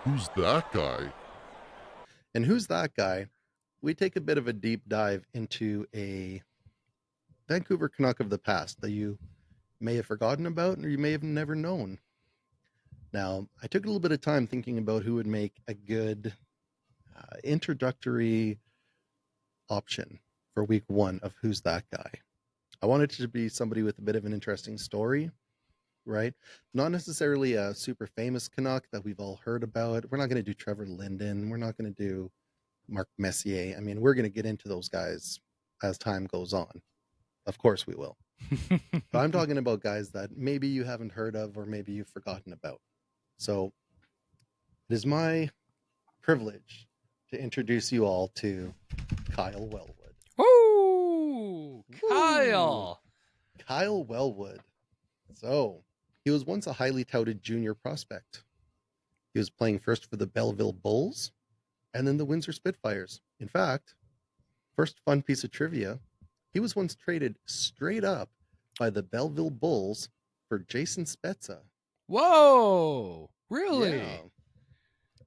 Who's that guy? And who's that guy? We take a bit of a deep dive into a Vancouver Canuck of the past that you may have forgotten about or you may have never known. Now, I took a little bit of time thinking about who would make a good introductory option for week one of Who's That Guy. I wanted it to be somebody with a bit of an interesting story, right? Not necessarily a super famous Canuck that we've all heard about. We're not going to do Trevor Linden. We're not going to do Mark Messier. I mean, we're going to get into those guys as time goes on. Of course we will. But I'm talking about guys that maybe you haven't heard of or maybe you've forgotten about. So it is my privilege to introduce you all to Kyle Wellwood. Woo! Woo! Kyle! Kyle Wellwood. So he was once a highly touted junior prospect. He was playing first for the Belleville Bulls and then the Windsor Spitfires. In fact, first fun piece of trivia, he was once traded straight up by the Belleville Bulls for Jason Spezza. Whoa! Really? Yeah,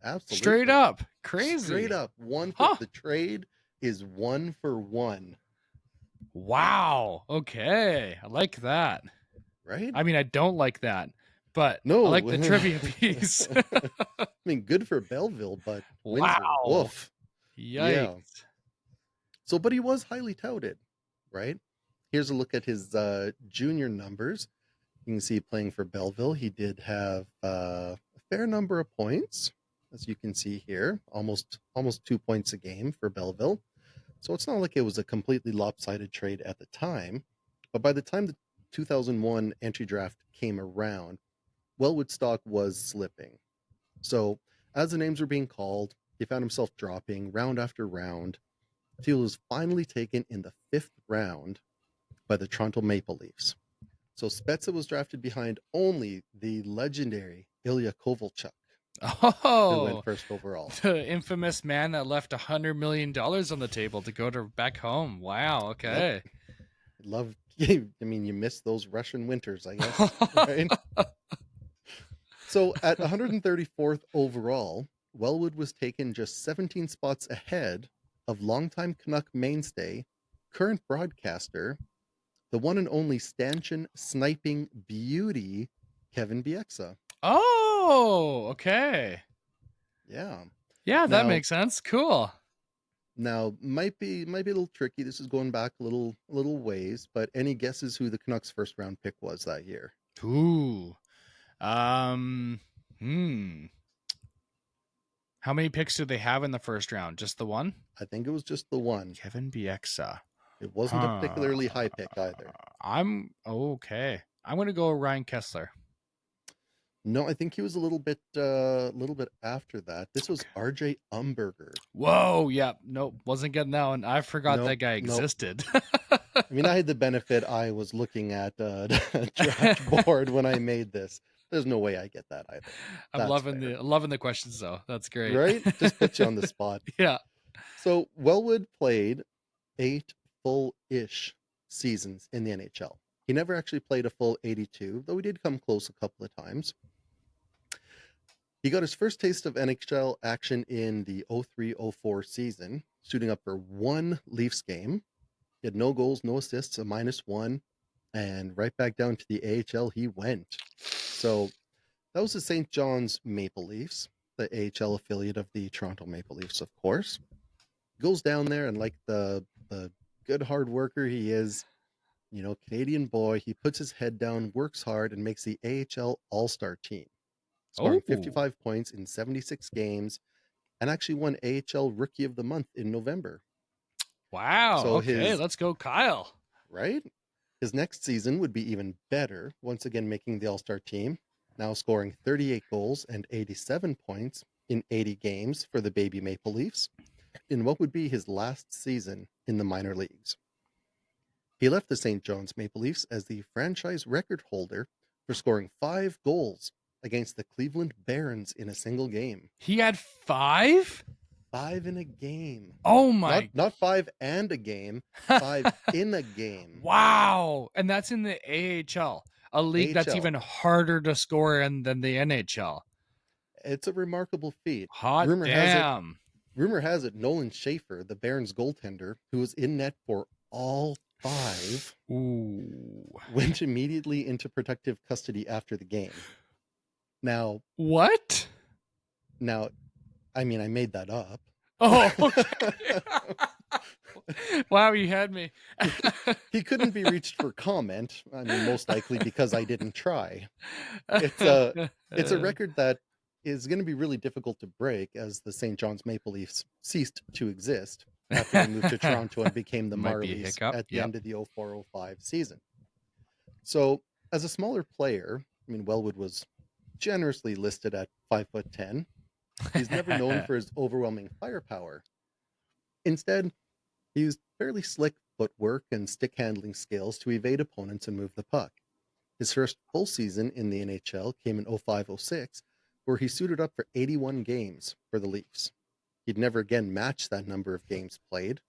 absolutely. Straight up. Crazy. Straight up. Huh. The trade is 1-for-1. Wow. Okay. I like that. Right? I mean, I don't like that, but No. I like the trivia piece. I mean, good for Belleville, but Windsor, Wow. woof. Yikes. Yeah. So, but he was highly touted, right? Here's a look at his junior numbers. You can see playing for Belleville, he did have a fair number of points, as you can see here, almost 2 points a game for Belleville. So it's not like it was a completely lopsided trade at the time. But by the time the 2001 entry draft came around, Wellwood stock was slipping. So as the names were being called, he found himself dropping round after round. He was finally taken in the 5th round by the Toronto Maple Leafs. So Spezza was drafted behind only the legendary Ilya Kovalchuk, who went Oh, first overall. the infamous man that left $100 million on the table to go to back home. Wow. Yep. Okay. Love. I mean, you miss those Russian winters, I guess, right? So at 134th overall, Wellwood was taken just 17 spots ahead of longtime Canuck mainstay, current broadcaster, the one and only stanchion sniping beauty, Kevin Bieksa. Oh, okay. Yeah. Yeah, that Now, makes sense. Cool. might be a little tricky. This is going back a little ways, but any guesses who the Canucks' first round pick was that year? Ooh. Um, hmm. How many picks do they have in the first round? Just the one? I think it was just the one. Kevin Bieksa. It wasn't a Huh. particularly high pick either. I'm okay. I'm gonna go Ryan Kessler. No, I think he was a little bit after that. This was RJ Umberger. Whoa, yeah, nope, wasn't getting that one. I forgot Nope, that guy nope. existed. I mean, I had the benefit. I was looking at a draft board when I made this. There's no way I get that either. I'm That's loving fair, the questions though. That's great. right? Just puts you on the spot. Yeah. So Wellwood played 8 full-ish seasons in the NHL. He never actually played a full 82, though he did come close a couple of times. He got his first taste of NHL action in the 03-04 season, suiting up for one Leafs game. He had no goals, no assists, a -1, and right back down to the AHL he went. So that was the St. John's Maple Leafs, the AHL affiliate of the Toronto Maple Leafs, of course. Goes down there and like the good hard worker he is, Canadian boy, he puts his head down, works hard, and makes the AHL All-Star team, scoring Oh, 55 points in 76 games, and actually won AHL Rookie of the Month in November. wow. So Okay, his let's go, Kyle. right, his next season would be even better, once again making the All-Star team, now scoring 38 goals and 87 points in 80 games for the baby Maple Leafs in what would be his last season in the minor leagues. He left the St. John's Maple Leafs as the franchise record holder for scoring 5 goals against the Cleveland Barons in a single game. He had 5? 5 in a game. Oh Not my. not 5 and a game, 5 in a game. Wow. And that's in the AHL, a league that's AHL. even harder to score in than the NHL. It's a remarkable feat. Hot Rumor has it, damn. rumor has it, Nolan Schaefer, the Barons goaltender, who was in net for all five, Ooh. went immediately into protective custody after the game. Now, What? now, I mean, I made that up. Oh, okay. Wow, you had me. He couldn't be reached for comment. I mean, most likely because I didn't try. It's a record that is going to be really difficult to break, as the St. John's Maple Leafs ceased to exist after they moved to Toronto and became the Might be a Marlies hiccup. at the Yep. end of the 04-05 season. So, as a smaller player, I mean, Wellwood was generously listed at 5'10". He's never known for his overwhelming firepower. Instead, he used fairly slick footwork and stick handling skills to evade opponents and move the puck. His first full season in the NHL came in 05-06, where he suited up for 81 games for the Leafs. He'd never again match that number of games played,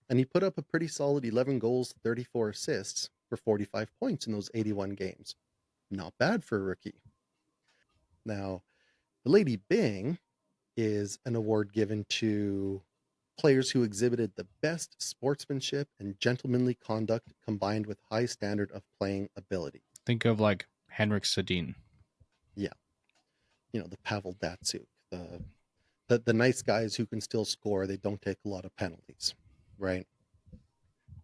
and he put up a pretty solid 11 goals, 34 assists for 45 points in those 81 games. Not bad for a rookie. Now, the Lady Byng is an award given to players who exhibited the best sportsmanship and gentlemanly conduct combined with high standard of playing ability. Think of like Henrik Sedin. Yeah, the Pavel Datsuk, the nice guys who can still score. They don't take a lot of penalties, right?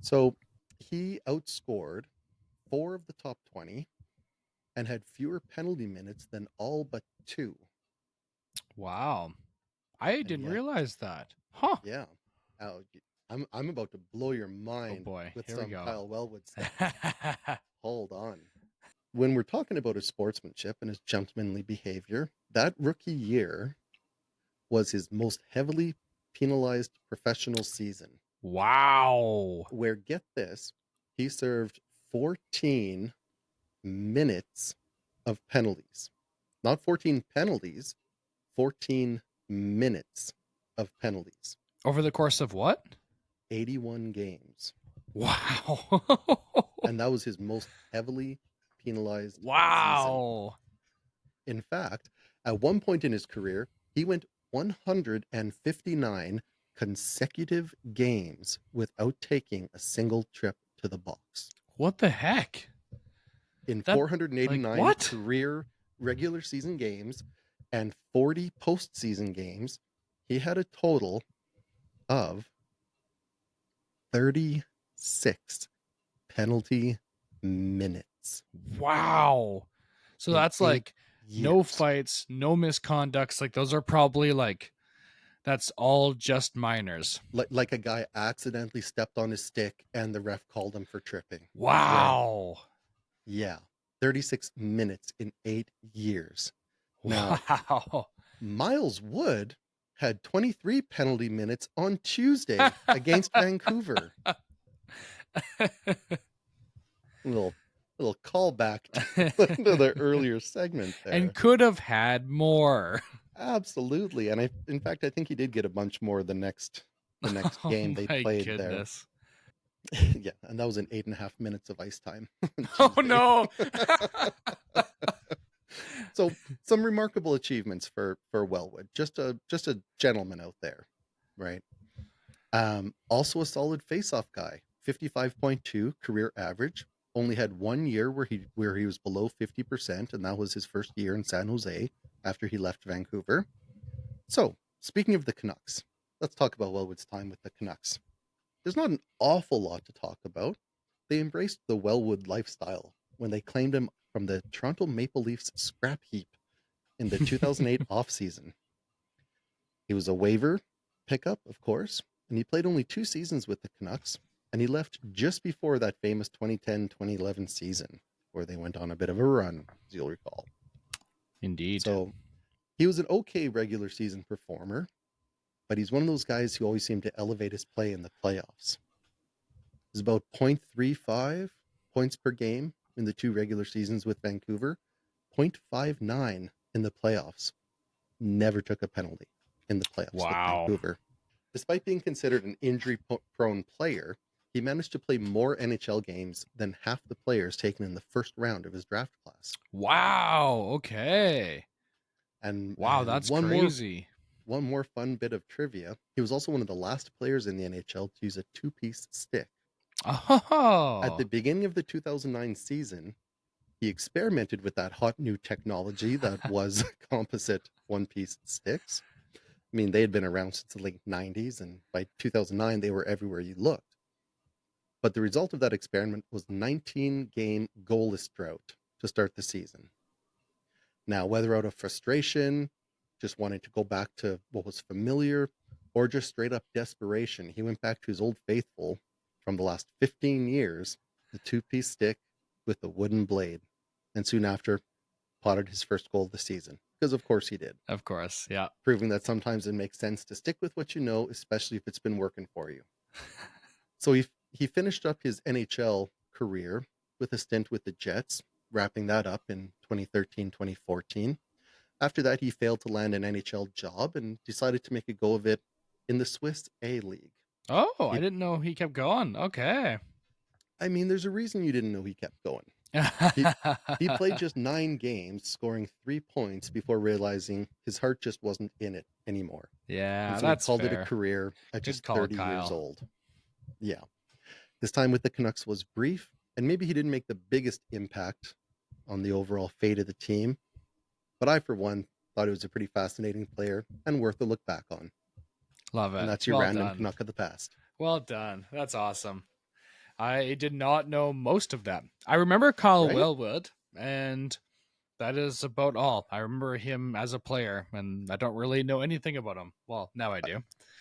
So he outscored 4 of the top 20 and had fewer penalty minutes than all but 2. Wow. I And didn't yet, realize that. Huh. yeah, uh, I'm about to blow your Oh mind boy. with Here we some go. Kyle Wellwood stats. Hold on. When we're talking about his sportsmanship and his gentlemanly behavior, that rookie year was his most heavily penalized professional season, Wow. where, get this, he served 14 minutes of penalties. Not 14 penalties, 14 minutes of penalties. Over the course of what? 81 games. Wow. And that was his most heavily penalized season. Wow. In fact, at one point in his career, he went 159 consecutive games without taking a single trip to the box. What the heck? In That, like, 489 what? career regular season games and 40 postseason games, he had a total of 36 penalty minutes Wow. So in that's 8 like no years. fights, no misconducts. Like those are probably like, that's all just minors. Like a guy accidentally stepped on his stick and the ref called him for tripping. Right. Wow. Yeah. 36 minutes in 8 years. Now, Wow. Miles Wood had 23 penalty minutes on Tuesday against Vancouver. Little little callback to the earlier segment And there. could have had more. Absolutely. And in fact, I think he did get a bunch more the next Oh game they my played there. goodness. Yeah, and that was in 8.5 minutes of ice time on Oh Tuesday. no. So some remarkable achievements for Wellwood. Just a gentleman out there, right? Also a solid faceoff guy. 55.2 career average. Only had 1 year where he was below 50%, and that was his first year in San Jose after he left Vancouver. So, speaking of the Canucks, let's talk about Wellwood's time with the Canucks. There's not an awful lot to talk about. They embraced the Wellwood lifestyle when they claimed him from the Toronto Maple Leafs scrap heap in the 2008 offseason. He was a waiver pickup, of course, and he played only 2 seasons with the Canucks, and he left just before that famous 2010-2011 season, where they went on a bit of a run, as you'll recall. Indeed. So he was an okay regular season performer, but he's one of those guys who always seemed to elevate his play in the playoffs. It was about 0.35 points per game in the 2 regular seasons with Vancouver, 0.59 in the playoffs. Never took a penalty in the playoffs with Wow. Vancouver. Despite being considered an injury-prone player, he managed to play more NHL games than half the players taken in the first round of his draft class. Wow. Okay. Wow, And that's crazy. one more fun bit of trivia. He was also one of the last players in the NHL to use a two-piece stick. At the Oh, beginning of the 2009 season, he experimented with that hot new technology that was composite one-piece sticks. I mean, they had been around since the late 90s, and by 2009, they were everywhere you looked. But the result of that experiment was 19-game goalless drought to start the season. Now, whether out of frustration, just wanting to go back to what was familiar, or just straight up desperation, he went back to his old faithful from the last 15 years, the two-piece stick with the wooden blade. And soon after, potted his first goal of the season. Because of course he did. of course. Yeah. Proving that sometimes it makes sense to stick with what you know, especially if it's been working for you. So he finished up his NHL career with a stint with the Jets, wrapping that up in 2013, 2014. After that, he failed to land an NHL job and decided to make a go of it in the Swiss A League. Oh, I He, didn't know he kept going. Okay. I mean, there's a reason you didn't know he kept going. He he played just 9 games, scoring 3 points before realizing his heart just wasn't in it anymore. And Yeah, so he that's called it a fair. career at Good just call, 30 years Kyle. old. Yeah. His time with the Canucks was brief, and maybe he didn't make the biggest impact on the overall fate of the team. But I, for one, thought he was a pretty fascinating player and worth a look back on. Love And it. that's your Well random done. Canuck of the past, Well done. That's awesome. I did not know most of that. I remember Kyle right? Wellwood, and that is about all. I remember him as a player, and I don't really know anything about him. Well, now I do.